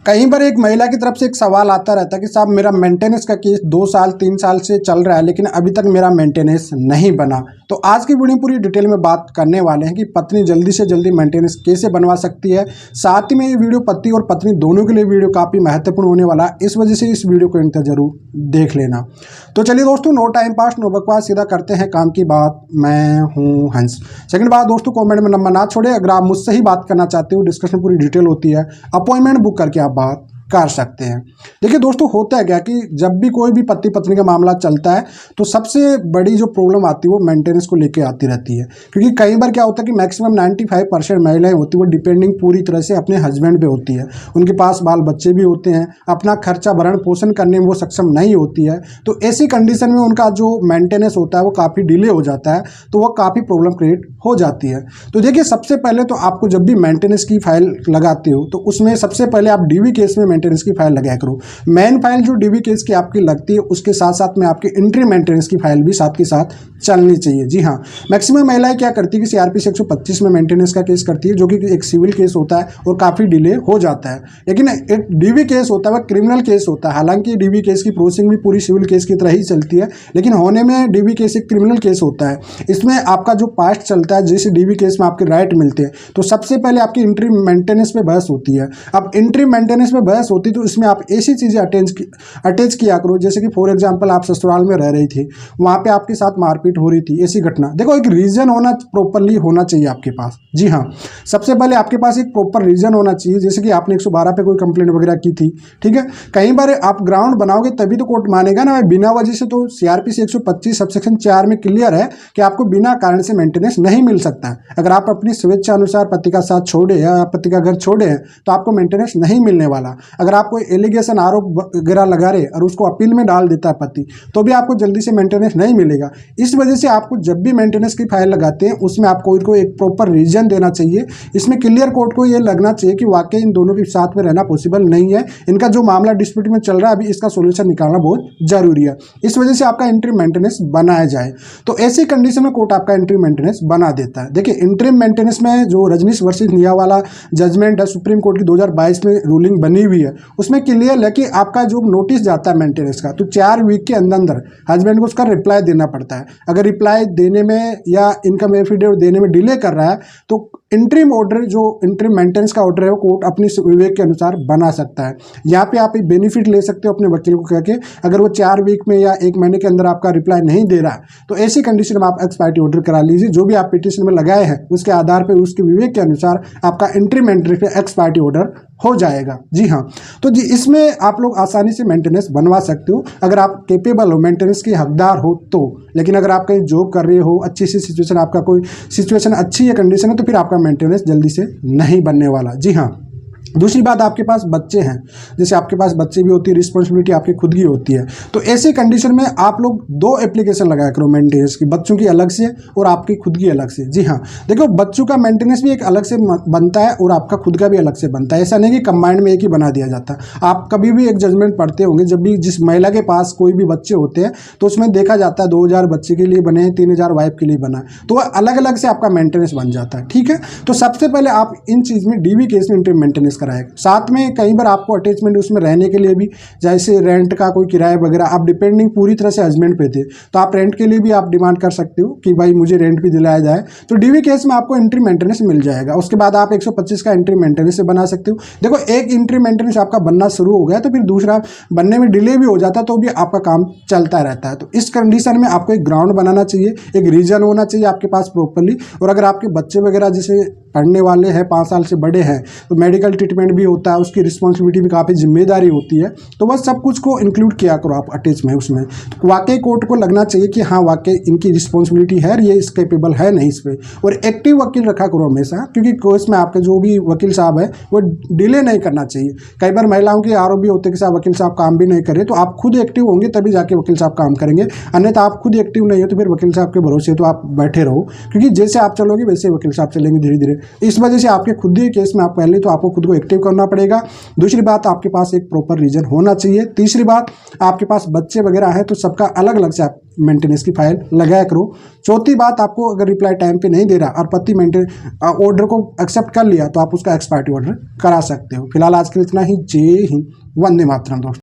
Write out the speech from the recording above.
कई बार एक महिला की तरफ से एक सवाल आता रहता है कि साहब मेरा मेंटेनेंस का केस 2 साल 3 साल से चल रहा है लेकिन अभी तक मेरा मेंटेनेंस नहीं बना। तो आज की वीडियो पूरी डिटेल में बात करने वाले हैं कि पत्नी जल्दी से जल्दी मेंटेनेंस कैसे बनवा सकती है। साथ ही में ये वीडियो पति और पत्नी दोनों के लिए वीडियो काफ़ी महत्वपूर्ण होने वाला है, इस वजह से इस वीडियो को इंतजार जरूर देख लेना। तो चलिए दोस्तों, नो टाइम पास नो बकवास, सीधा करते हैं काम की बात। मैं हूँ हंस। सेकंड बात दोस्तों, कमेंट में नंबर ना छोड़े। अगर आप मुझसे ही बात करना चाहते हो, डिस्कशन पूरी डिटेल होती है, अपॉइंटमेंट बुक करके आप बात कर सकते हैं। देखिए दोस्तों, होता है क्या कि जब भी कोई भी पति पत्नी का मामला चलता है तो सबसे बड़ी जो प्रॉब्लम आती है वो मेंटेनेंस को लेके आती रहती है। क्योंकि कई बार क्या होता है कि मैक्सिमम 95% महिलाएं होती है वो डिपेंडिंग पूरी तरह से अपने हस्बैंड पे होती है। उनके पास बाल बच्चे भी होते हैं, अपना खर्चा भरण पोषण करने में वो सक्षम नहीं होती है। तो ऐसी कंडीशन में उनका जो मेंटेनेंस होता है वो काफ़ी डिले हो जाता है, तो वह काफ़ी प्रॉब्लम क्रिएट हो जाती है। तो देखिए, सबसे पहले तो आपको जब भी मेंटेनेंस की फाइल लगाते हो तो उसमें सबसे पहले आप डीवी केस में मेंटेनेंस की फाइल लगाया करो। मेन फाइल जो डीवी केस की आपकी लगती है उसके साथ साथ में आपकी इंट्री मेंटेनेंस की फाइल भी साथ के साथ चलनी चाहिए। जी हाँ, मैक्सिमम महिलाएं क्या करती है कि सीआरपीसी 125 में मेंटेनेंस का केस करती है, जो कि एक सिविल केस होता है और काफ़ी डिले हो जाता है। लेकिन एक डीवी केस होता है वह क्रिमिनल केस होता है। हालांकि डीवी केस की प्रोसेसिंग भी पूरी सिविल केस की तरह ही चलती है, लेकिन होने में डीवी केस एक क्रिमिनल केस होता है। इसमें आपका जो पास्ट चलता है, जैसे डीवी केस में आपके राइट मिलते हैं, तो सबसे पहले आपकी इंट्री मेंटेनेंस पे बहस होती है। अब इंट्री मेंटेनेंस पे बहस होती है तो इसमें आप ऐसी चीज़ें अटैच किया करो, जैसे कि फॉर एग्जांपल आप ससुराल में रह रही थी, वहाँ पे आपके साथ मारपीट हो रही थी, ऐसी घटना। देखो, एक रीजन होना प्रॉपरली होना चाहिए आपके पास। जी हाँ, सबसे पहले आपके पास एक प्रॉपर रीजन होना चाहिए। जैसे कि आपने 112 पे कोई कंप्लेंट वगैरह की थी, ठीक है। कई बार आप ग्राउंड बनाओगे तभी तो कोर्ट मानेगा ना, बिना वजह से। तो सीआरपीसी 125 सबसेक्शन 4 में क्लियर है कि आपको बिना कारण से मेंटेनेंस नहीं मिल सकता है। अगर आप अपनी स्वेच्छा अनुसार पति का साथ छोड़े या पति का घर छोड़े हैं तो आपको मेंटेनेंस नहीं मिलने वाला। अगर आप कोई एलिगेशन आरोप वगैरह लगा रहे और उसको अपील में डाल देता है पति, तो भी आपको जल्दी से मेंटेनेंस नहीं मिलेगा। इस वजह से आपको जब भी मेंटेनेंस की फाइल लगाते हैं उसमें आपको इनको एक प्रॉपर रीजन देना चाहिए। इसमें क्लियर कोर्ट को ये लगना चाहिए कि वाकई इन दोनों के साथ में रहना पॉसिबल नहीं है, इनका जो मामला डिस्प्यूट में चल रहा है अभी इसका सोल्यूशन निकालना बहुत जरूरी है। इस वजह से आपका इंट्री मेंटेनेंस बनाया जाए, तो ऐसी कंडीशन में कोर्ट आपका इंट्री मेंटेनेंस बना देता है। देखिए, इंट्री मेंटेनेंस में जो रजनीश वर्सेस निया वाला जजमेंट है सुप्रीम कोर्ट की 2022 में रूलिंग बनी हुई है, उसमें क्लियर है कि आपका जो नोटिस जाता है मेंटेनेंस का, तो 4 वीक के अंदर अंदर हस्बैंड को उसका रिप्लाई देना पड़ता है। अगर रिप्लाई देने में या इनकम एफिडेविट देने में डिले कर रहा है तो इंट्रीम ऑर्डर, जो इंट्रीम मेंटेनेंस का ऑर्डर है, वो कोर्ट अपनी विवेक के अनुसार बना सकता है। यहाँ पे आप एक बेनिफिट ले सकते हो अपने वकील को कह के, अगर वो 4 वीक में या 1 महीने के अंदर आपका रिप्लाई नहीं दे रहा तो ऐसी कंडीशन में आप एक्सपायरी ऑर्डर करा लीजिए। जो भी आप पिटीशन में लगाए हैं उसके आधार पर उसके विवेक के अनुसार आपका इंट्री मेंटेनेंस पे एक्सपायरी ऑर्डर हो जाएगा। जी हाँ, तो जी इसमें आप लोग आसानी से मेंटेनेंस बनवा सकते हो अगर आप कैपेबल हो, मेंटेनेंस के हकदार हो तो। लेकिन अगर आप कहीं जॉब कर रहे हो, अच्छी सी सिचुएशन, आपका कोई सिचुएशन अच्छी है, कंडीशन है, तो फिर आपका मेंटेनेंस जल्दी से नहीं बनने वाला। जी हाँ, दूसरी बात, आपके पास बच्चे हैं, जैसे आपके पास बच्चे भी होती है, रिस्पॉन्सिबिलिटी आपकी खुद की होती है, तो ऐसी कंडीशन में आप लोग 2 एप्लीकेशन लगाया करो मेंटेनेंस की, बच्चों की अलग से और आपकी खुद की अलग से। जी हाँ, देखो, बच्चों का मेंटेनेंस भी एक अलग से बनता है और आपका खुद का भी अलग से बनता है। ऐसा नहीं कि कंबाइंड में एक ही बना दिया जाता। आप कभी भी एक जजमेंट पढ़ते होंगे, जब भी जिस महिला के पास कोई भी बच्चे होते हैं तो उसमें देखा जाता है 2000 बच्चे के लिए बने हैं, 3000 वाइफ के लिए बना है, तो वह अलग अलग से आपका मेंटेनेंस बन जाता है। ठीक है, तो सबसे पहले आप इन चीज़ में डीवी केस में इंट्रीम मेंटेनेंस कराएगा। साथ में कई बार आपको अटैचमेंट उसमें रहने के लिए भी, जैसे रेंट का कोई किराया वगैरह, आप डिपेंडिंग पूरी तरह से हस्बैंड पे थे तो आप रेंट के लिए भी आप डिमांड कर सकते हो कि भाई मुझे रेंट भी दिलाया जाए, तो डीवी केस में आपको इंट्री मेंटेनेंस मिल जाएगा। उसके बाद आप 125 का इंट्री मेंटेनेंस से बना सकते हो। देखो, एक इंट्री मेंटेनेंस आपका बनना शुरू हो गया तो फिर दूसरा बनने में डिले भी हो जाता तो भी आपका काम चलता रहता है। तो इस कंडीशन में आपको एक ग्राउंड बनाना चाहिए, एक रीजन होना चाहिए आपके पास प्रॉपरली। और अगर आपके बच्चे वगैरह जैसे पढ़ने वाले हैं, 5 साल से बड़े हैं, तो मेडिकल ट्रीटमेंट भी होता है, उसकी रिस्पॉन्सिबिलिटी भी काफ़ी जिम्मेदारी होती है, तो बस सब कुछ को इंक्लूड किया करो आप अटैच में। उसमें तो वाकई कोर्ट को लगना चाहिए कि हाँ, वाकई इनकी रिस्पॉन्सिबिलिटी है, ये इस कैपेबल है नहीं इस पर। और एक्टिव वकील रखा करो हमेशा, क्योंकि केस में आपके जो भी वकील साहब है वो डिले नहीं करना चाहिए। कई बार महिलाओं के आरोप भी होते हैं कि साहब वकील साहब काम भी नहीं करे, तो आप खुद एक्टिव होंगे तभी जाके वकील साहब काम करेंगे, अन्यथा आप खुद एक्टिव नहीं हो तो फिर वकील साहब के भरोसे तो आप बैठे रहो, क्योंकि जैसे आप चलोगे वैसे वकील साहब चलेंगे धीरे धीरे। इस वजह से आपके खुद ही केस में आप पहले तो आपको खुद को एक्टिव करना पड़ेगा। दूसरी बात, आपके पास एक प्रॉपर रीजन होना चाहिए। तीसरी बात, आपके पास बच्चे वगैरह है तो सबका अलग अलग से आप मेंटेनेंस की फाइल लगाया करो। चौथी बात, आपको अगर रिप्लाई टाइम पे नहीं दे रहा और पति ऑर्डर को एक्सेप्ट कर लिया तो आप उसका एक्सपायरी ऑर्डर करा सकते हो। फिलहाल आज के लिए इतना ही। जय हिंद, वंदे मातरम दोस्तों।